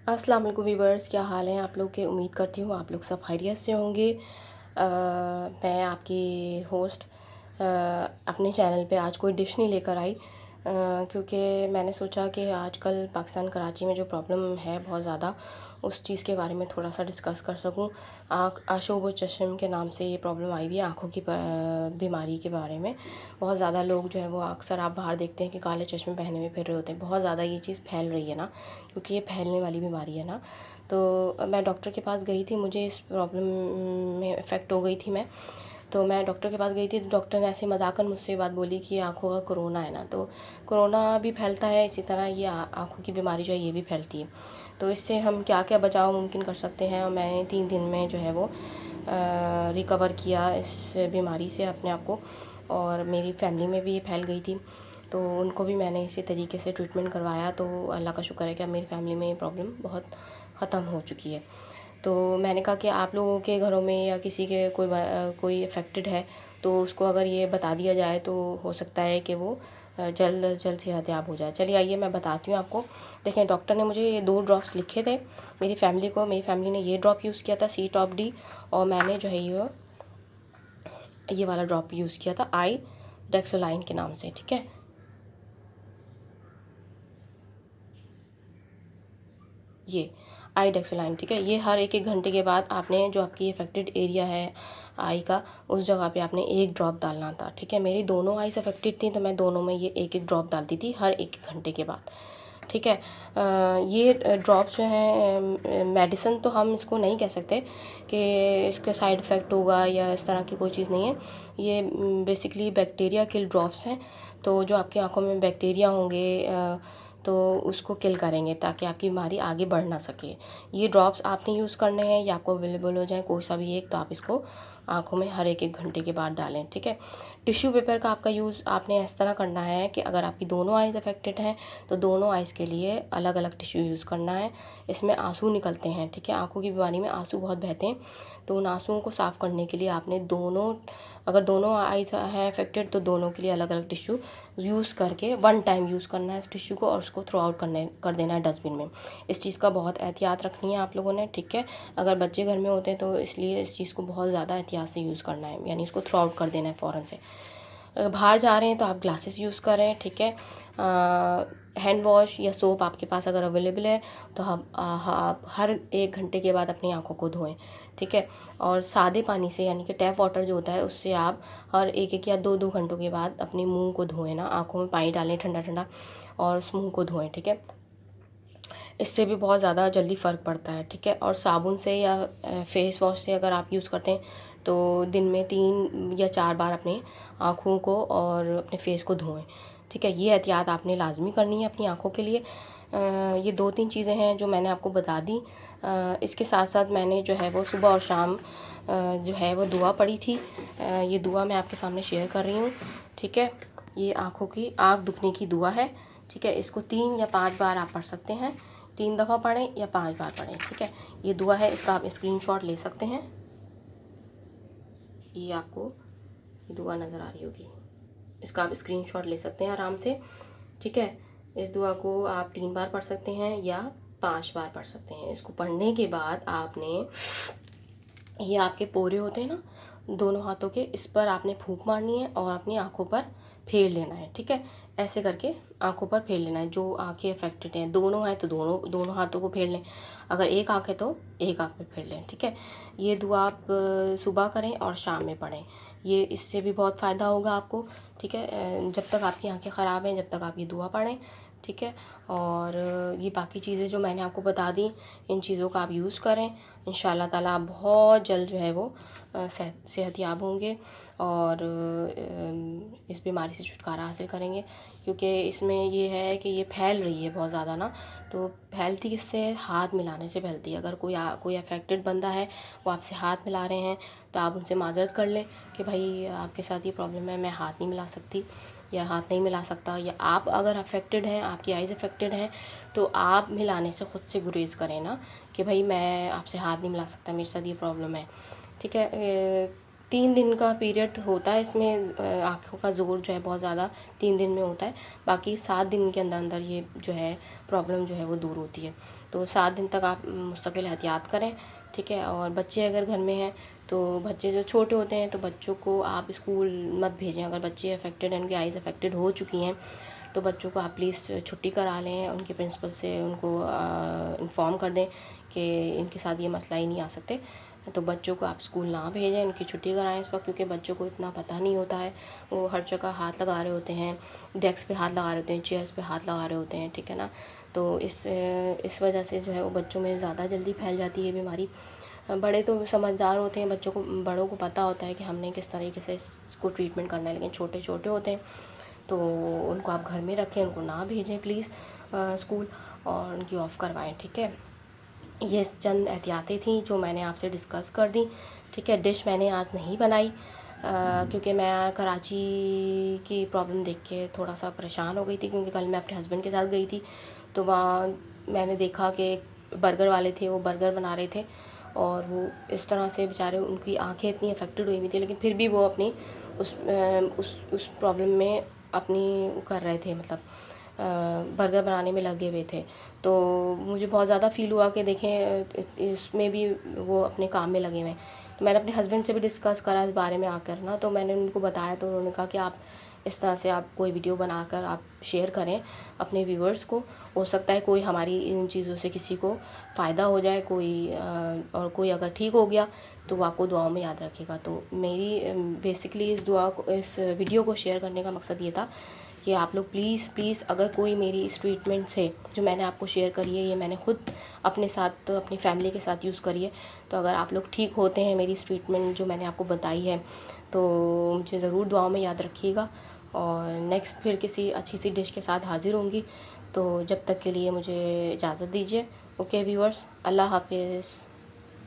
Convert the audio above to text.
अस्सलाम वालेकुम वीवर्स, क्या हाल है आप लोग के। उम्मीद करती हूँ आप लोग सब खैरियत से होंगे। मैं आपकी होस्ट अपने चैनल पे आज कोई डिश नहीं लेकर आई, क्योंकि मैंने सोचा कि आजकल पाकिस्तान कराची में जो प्रॉब्लम है बहुत ज़्यादा, उस चीज़ के बारे में थोड़ा सा डिस्कस कर सकूं। आँख आशोब चश्म के नाम से ये प्रॉब्लम आई हुई है, आँखों की बीमारी के बारे में। बहुत ज़्यादा लोग जो है वो अक्सर आप बाहर देखते हैं कि काले चश्मे पहने हुए फिर रहे होते हैं। बहुत ज़्यादा ये चीज़ फैल रही है ना, क्योंकि ये फैलने वाली बीमारी है ना। तो मैं डॉक्टर के पास गई थी, मुझे इस प्रॉब्लम में इफ़ेक्ट हो गई थी मैं। तो मैं डॉक्टर के पास गई थी, तो डॉक्टर ने ऐसे मजाकन मुझसे बात बोली कि आँखों का कोरोना है ना। तो कोरोना भी फैलता है, इसी तरह ये आँखों की बीमारी जो है ये भी फैलती है। तो इससे हम क्या क्या बचाव मुमकिन कर सकते हैं, और मैंने 3 दिन में जो है वो रिकवर किया इस बीमारी से अपने आप को। और मेरी फैमिली में भी ये फैल गई थी, तो उनको भी मैंने इसी तरीके से ट्रीटमेंट करवाया। तो अल्लाह का शुक्र है कि अब मेरी फैमिली में ये प्रॉब्लम बहुत ख़त्म हो चुकी है। तो मैंने कहा कि आप लोगों के घरों में या किसी के कोई अफेक्टेड है, तो उसको अगर ये बता दिया जाए तो हो सकता है कि वो जल्द अज जल्द सेहतयाब हो जाए। चलिए आइए मैं बताती हूँ आपको। देखें, डॉक्टर ने मुझे ये 2 ड्रॉप्स लिखे थे मेरी फैमिली ने ये ड्रॉप यूज़ किया था, सी टॉप डी। और मैंने जो है ये वाला ड्रॉप यूज़ किया था, आई डेक्सोलाइन के नाम से। ठीक है, ये आई डेक्सोलाइन। ठीक है, ये हर 1-1 घंटे के बाद आपने, जो आपकी अफेक्टेड एरिया है आई का, उस जगह पे आपने 1 ड्रॉप डालना था। ठीक है, मेरी दोनों आईज अफेक्टेड थी, तो मैं दोनों में ये 1-1 ड्रॉप डालती थी हर 1 घंटे के बाद। ठीक है, ये ड्रॉप्स जो हैं, मेडिसिन तो हम इसको नहीं कह सकते कि इसका साइड इफ़ेक्ट होगा या इस तरह की कोई चीज़ नहीं है। ये बेसिकली बैक्टीरिया किल ड्रॉप्स हैं। तो जो आपकी आंखों में बैक्टीरिया होंगे तो उसको किल करेंगे, ताकि आपकी बीमारी आगे बढ़ ना सके। ये ड्रॉप्स आपने यूज़ करने हैं या आपको अवेलेबल हो जाए कोई सा भी एक, तो आप इसको आँखों में हर 1-1 घंटे के बाद डालें। ठीक है, टिश्यू पेपर का आपका यूज़ आपने इस तरह करना है कि अगर आपकी दोनों आइज़ अफेक्टेड हैं तो दोनों आइज़ के लिए अलग अलग टिश्यू यूज़ करना है। इसमें आंसू निकलते हैं। ठीक है, आंखों की बीमारी में आंसू बहुत बहते हैं, तो उन आंसुओं को साफ़ करने के लिए आपने अगर दोनों आइज़ हैं अफेक्टेड, तो दोनों के लिए अलग अलग टिश्यू यूज़ करके 1 टाइम यूज़ करना है टिश्यू को, और उसको थ्रो आउट कर देना है डस्टबिन में। इस चीज़ का बहुत एहतियात रखनी है आप लोगों ने। ठीक है, अगर बच्चे घर में होते हैं तो इसलिए इस चीज़ को बहुत ज़्यादा एहतियात से यूज़ करना है, यानी इसको थ्रो आउट कर देना है फ़ौरन से। बाहर जा रहे हैं तो आप ग्लासेस यूज़ करें। ठीक है, हैंड वॉश या सोप आपके पास अगर अवेलेबल है तो आप हर 1 घंटे के बाद अपनी आंखों को धोएं। ठीक है, और सादे पानी से, यानी कि टैप वाटर जो होता है, उससे आप हर 1-1 या 2-2 घंटों के बाद अपने मुंह को धोएं ना, आंखों में पानी डालें ठंडा ठंडा और उस मुंह को धोएं। ठीक है, इससे भी बहुत ज़्यादा जल्दी फ़र्क पड़ता है। ठीक है, और साबुन से या फेस वॉश से अगर आप यूज़ करते हैं तो दिन में 3 या 4 बार अपने आँखों को और अपने फेस को धोएं। ठीक है, ये एहतियात आपने लाजमी करनी है अपनी आँखों के लिए। ये 2-3 चीज़ें हैं जो मैंने आपको बता दी। इसके साथ साथ मैंने जो है वो सुबह और शाम जो है वो दुआ पढ़ी थी। ये दुआ मैं आपके सामने शेयर कर रही हूँ। ठीक है, ये आँख दुखने की दुआ है। ठीक है, इसको 3 या 5 बार आप पढ़ सकते हैं। 3 दफ़ा पढ़ें या 5 बार पढ़ें। ठीक है, ये दुआ है, इसका आप स्क्रीनशॉट ले सकते हैं। ये आपको दुआ नज़र आ रही होगी, इसका आप स्क्रीनशॉट ले सकते हैं आराम से। ठीक है, इस दुआ को आप 3 बार पढ़ सकते हैं या 5 बार पढ़ सकते हैं। इसको पढ़ने के बाद आपने, ये आपके पोरे होते हैं ना दोनों हाथों के, इस पर आपने फूंक मारनी है और अपनी आंखों पर फेर लेना है। ठीक है, ऐसे करके आंखों पर फेर लेना है। जो आंखें अफेक्टेड हैं, दोनों हैं तो दोनों दोनों हाथों को फेर लें, अगर एक आंख है तो एक आंख पे फेर लें। ठीक है, ये दुआ आप सुबह करें और शाम में पढ़ें, ये इससे भी बहुत फ़ायदा होगा आपको। ठीक है, जब तक आपकी आंखें ख़राब हैं जब तक आप ये दुआ पढ़ें। ठीक है, और ये बाकी चीज़ें जो मैंने आपको बता दी, इन चीज़ों का आप यूज़ करें। इंशाल्लाह ताला आप बहुत जल्द जो है वो सेहतयाब होंगे और इस बीमारी से छुटकारा हासिल करेंगे। क्योंकि इसमें ये है कि ये फैल रही है बहुत ज़्यादा ना, तो फैलती किससे है? हाथ मिलाने से फैलती है। अगर कोई अफेक्टेड बंदा है, वो आपसे हाथ मिला रहे हैं, तो आप उनसे माज़रत कर लें कि भाई आपके साथ ये प्रॉब्लम है, मैं हाथ नहीं मिला सकती या हाथ नहीं मिला सकता। या आप अगर अफेक्टेड हैं, आपकी आइज़ अफेक्टेड हैं, तो आप मिलाने से ख़ुद से गुरेज़ करें ना कि भाई मैं आपसे हाथ नहीं मिला सकता, मेरे साथ ये प्रॉब्लम है। ठीक है, 3 दिन का पीरियड होता है इसमें, आँखों का ज़ोर जो है बहुत ज़्यादा 3 दिन में होता है। बाकी 7 दिन के अंदर अंदर ये जो है प्रॉब्लम जो है वो दूर होती है। तो 7 दिन तक आप मुस्तकिल एहतियात करें, ठीक है। और बच्चे अगर घर में हैं तो बच्चे जो छोटे होते हैं तो बच्चों को आप स्कूल मत भेजें। अगर बच्चे अफेक्टेड हैं, उनकी आइज़ अफेक्टेड हो चुकी हैं, तो बच्चों को आप प्लीज़ छुट्टी करा लें, उनके प्रिंसिपल से उनको इन्फॉर्म कर दें कि इनके साथ ये मसला ही नहीं आ सकते। तो बच्चों को आप स्कूल ना भेजें, उनकी छुट्टी कराएं इस वक्त, क्योंकि बच्चों को इतना पता नहीं होता है। वो हर जगह हाथ लगा रहे होते हैं, डेस्क पे हाथ लगा रहे होते हैं, चेयर्स पे हाथ लगा रहे होते हैं, ठीक है ना। तो इस वजह से जो है वो बच्चों में ज़्यादा जल्दी फैल जाती है बीमारी। बड़े तो समझदार होते हैं, बड़ों को पता होता है कि हमने किस तरीके से इसको ट्रीटमेंट करना है, लेकिन छोटे छोटे होते हैं तो उनको आप घर में रखें, उनको ना भेजें प्लीज़ स्कूल, और उनकी ऑफ़ करवाएं, ठीक है। ये चंद एहतियातें थी जो मैंने आपसे डिस्कस कर दी, ठीक है। डिश मैंने आज नहीं बनाई क्योंकि मैं कराची की प्रॉब्लम देख के थोड़ा सा परेशान हो गई थी, क्योंकि कल मैं अपने हस्बैंड के साथ गई थी तो वहाँ मैंने देखा कि बर्गर वाले थे, वो बर्गर बना रहे थे और वो इस तरह से बेचारे, उनकी आंखें इतनी अफेक्टेड हुई हुई थी, लेकिन फिर भी वो अपनी उस प्रॉब्लम में अपनी कर रहे थे, मतलब बर्गर बनाने में लगे हुए थे। तो मुझे बहुत ज़्यादा फ़ील हुआ कि देखें इसमें भी वो अपने काम में लगे हुए हैं। तो मैंने अपने हस्बैंड से भी डिस्कस करा इस बारे में आकर ना, तो मैंने उनको बताया, तो उन्होंने कहा कि आप इस तरह से आप कोई वीडियो बनाकर आप शेयर करें अपने व्यूवर्स को, हो सकता है कोई हमारी इन चीज़ों से किसी को फ़ायदा हो जाए, और कोई अगर ठीक हो गया तो वो आपको दुआओं में याद रखेगा। तो मेरी बेसिकली इस वीडियो को शेयर करने का मकसद ये था कि आप लोग प्लीज़ प्लीज़, अगर कोई मेरी इस ट्रीटमेंट से जो मैंने आपको शेयर करी है, ये मैंने खुद अपने साथ अपनी फैमिली के साथ यूज़ करी है, तो अगर आप लोग ठीक होते हैं मेरी इस ट्रीटमेंट जो मैंने आपको बताई है, तो मुझे ज़रूर दुआओं में याद रखिएगा। और नेक्स्ट फिर किसी अच्छी सी डिश के साथ हाज़िर होंगी, तो जब तक के लिए मुझे इजाज़त दीजिए। ओके व्यूअर्स, अल्लाह हाफिज़।